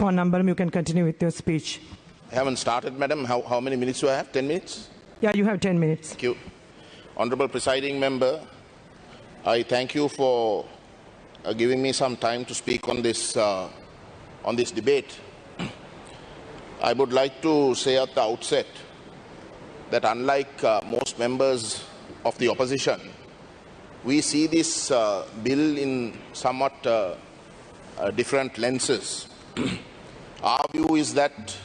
Ponnambalam, you can continue with your speech. I haven't started, madam. How many minutes do I have? 10 minutes? Yeah, you have 10 minutes. Thank you. Honorable Presiding Member, I thank you for giving me some time to speak on this debate. I would like to say at the outset that unlike most members of the opposition, we see this bill in somewhat different lenses. Our view is that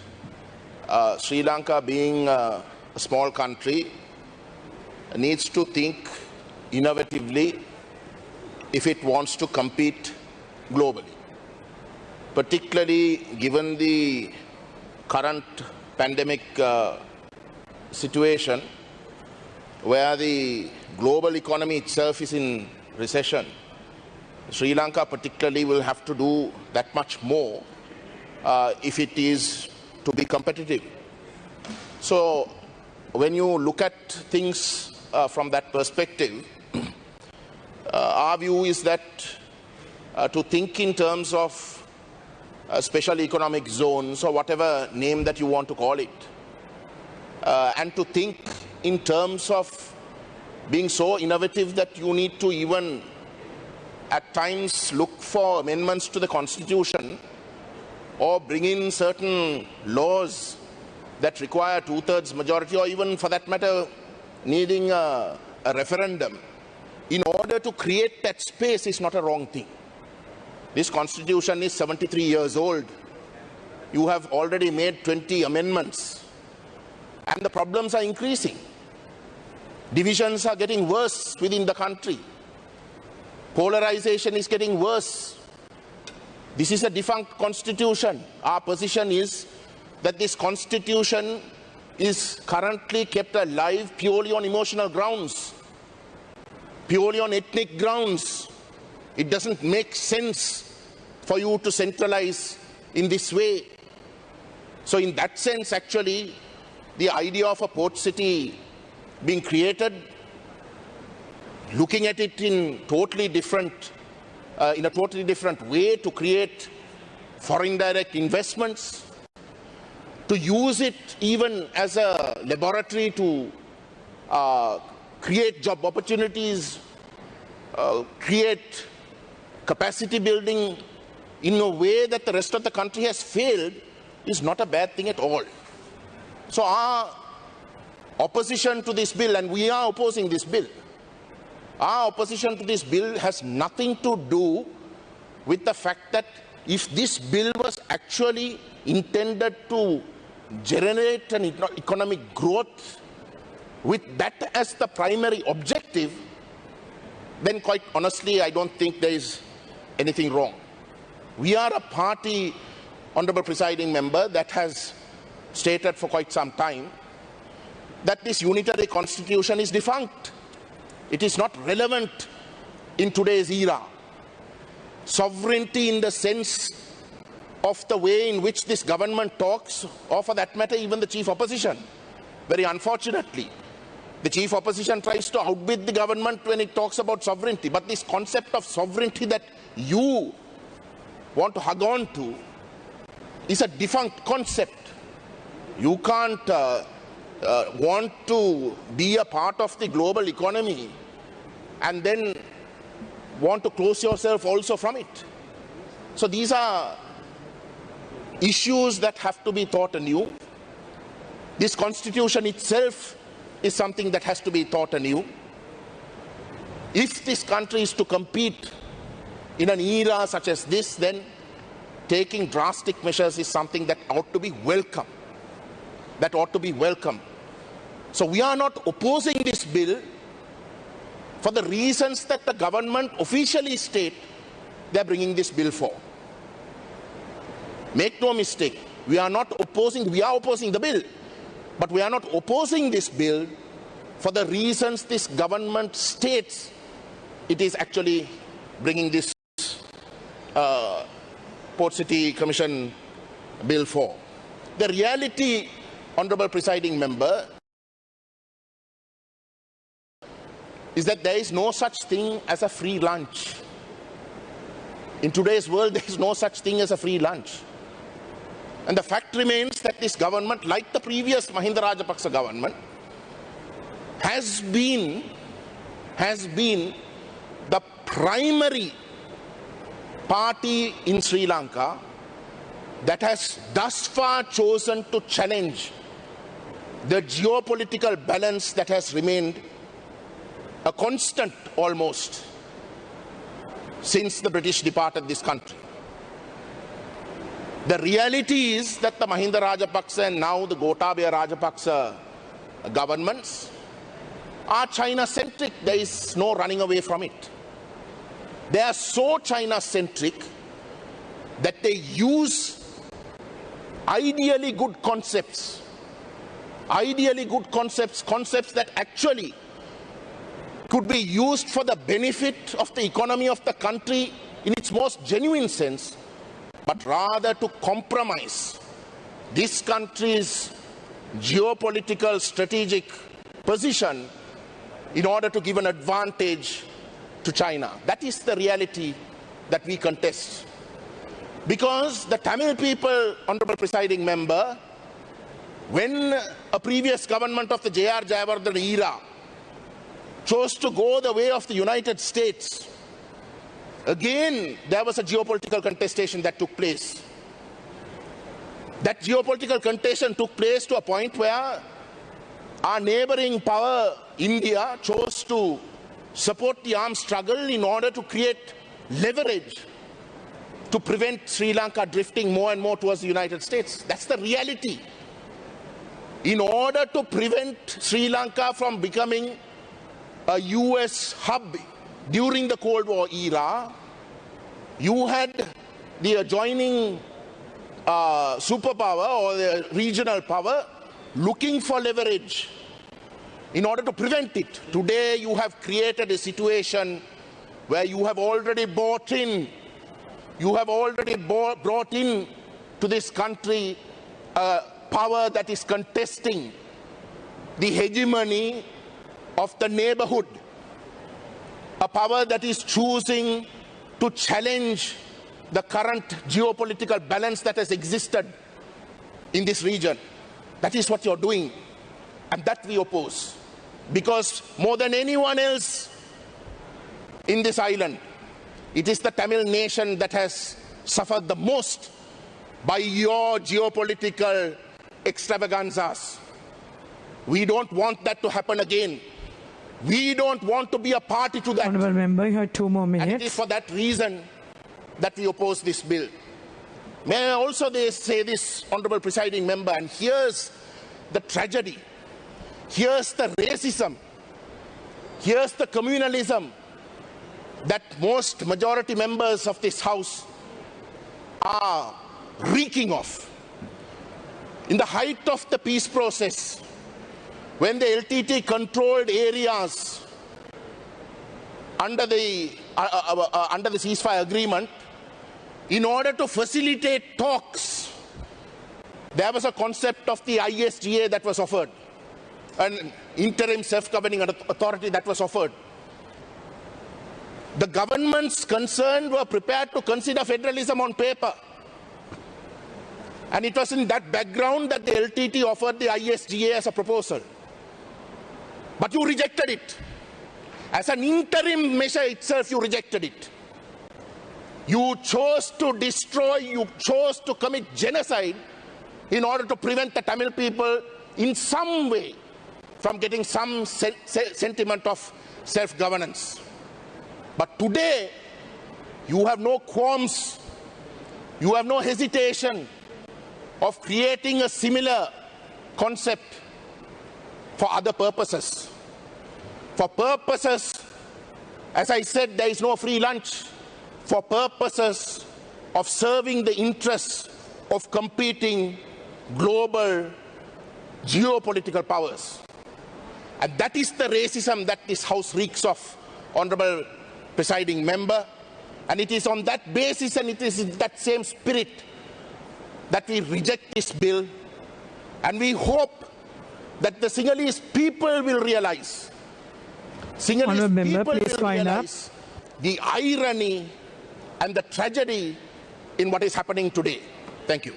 Sri Lanka, being a small country, needs to think innovatively if it wants to compete globally, particularly given the current pandemic situation where the global economy itself is in recession. Sri Lanka particularly will have to do that much more if it is to be competitive. So when you look at things from that perspective, our view is that to think in terms of special economic zones or whatever name that you want to call it, and to think in terms of being so innovative that you need to even at times look for amendments to the Constitution or bring in certain laws that require two-thirds majority, or even for that matter needing a referendum in order to create that space is not a wrong thing. This Constitution is 73 years old. You have already made 20 amendments and the problems are increasing. Divisions are getting worse within the country. Polarization is getting worse. This is a defunct constitution. Our position is that this constitution is currently kept alive purely on emotional grounds, purely on ethnic grounds. It doesn't make sense for you to centralize in this way. So in that sense, actually, the idea of a port city being created, looking at it in a totally different way to create foreign direct investments, to use it even as a laboratory to create job opportunities, create capacity building in a way that the rest of the country has failed, is not a bad thing at all. So our opposition to this bill, and we are opposing this bill, our opposition to this bill has nothing to do with the fact that if this bill was actually intended to generate an economic growth with that as the primary objective, then quite honestly, I don't think there is anything wrong. We are a party, Honorable Presiding Member, that has stated for quite some time that this unitary constitution is defunct. It is not relevant in today's era. Sovereignty in the sense of the way in which this government talks, or for that matter even the chief opposition, very unfortunately, the chief opposition tries to outbid the government when it talks about sovereignty. But this concept of sovereignty that you want to hug on to is a defunct concept. You can't want to be a part of the global economy and then want to close yourself also from it. So these are issues that have to be thought anew. This constitution itself is something that has to be thought anew. If this country is to compete in an era such as this, then taking drastic measures is something that ought to be welcome. That ought to be welcome. So we are not opposing this bill for the reasons that the government officially state they are bringing this bill for. Make no mistake, we are opposing the bill, but we are not opposing this bill for the reasons this government states it is actually bringing this Port City Commission bill for. The reality, Honorable Presiding Member, is that there is no such thing as a free lunch. In today's world, there is no such thing as a free lunch. And the fact remains that this government, like the previous Mahinda Rajapaksa government, has been the primary party in Sri Lanka that has thus far chosen to challenge the geopolitical balance that has remained a constant almost since the British departed this country. The reality is that the Mahinda Rajapaksa and now the Gotabaya Rajapaksa governments are China-centric. There is no running away from it. They are so China-centric that they use ideally good concepts that actually could be used for the benefit of the economy of the country in its most genuine sense, but rather to compromise this country's geopolitical strategic position in order to give an advantage to China. That is the reality that we contest. Because the Tamil people, Honorable Presiding Member, when a previous government of the J.R. Jayawardena era chose to go the way of the United States, again there was a geopolitical contestation that took place. That geopolitical contestation took place to a point where our neighboring power, India, chose to support the armed struggle in order to create leverage to prevent Sri Lanka drifting more and more towards the United States. That's the reality. In order to prevent Sri Lanka from becoming a US hub during the Cold War era, you had the adjoining superpower or the regional power looking for leverage in order to prevent it. Today you have created a situation where you have already brought in to this country a power that is contesting the hegemony of the neighborhood, a power that is choosing to challenge the current geopolitical balance that has existed in this region. That is what you're doing, and that we oppose. Because more than anyone else in this island, it is the Tamil nation that has suffered the most by your geopolitical extravaganzas. We don't want that to happen again. We don't want to be a party to that. Honourable Member, you have 2 more And minutes. it is for that reason that we oppose this bill. May I also say this, Honourable Presiding Member, and here's the tragedy. Here's the racism. Here's the communalism that most majority members of this House are reeking of. In the height of the peace process, when the LTT controlled areas under the ceasefire agreement, in order to facilitate talks, there was a concept of the ISGA that was offered, an interim self-governing authority that was offered. The governments concerned were prepared to consider federalism on paper. And it was in that background that the LTT offered the ISGA as a proposal. But you rejected it. As an interim measure itself, you rejected it. You chose to destroy, you chose to commit genocide in order to prevent the Tamil people in some way from getting some sentiment of self-governance. But today, you have no qualms, you have no hesitation of creating a similar concept for other purposes. For purposes, as I said, there is no free lunch. For purposes of serving the interests of competing global geopolitical powers. And that is the racism that this House reeks of, Honourable Presiding Member. And it is on that basis and it is in that same spirit that we reject this bill. And we hope that the Sinhalese people will realize, the irony and the tragedy in what is happening today. Thank you.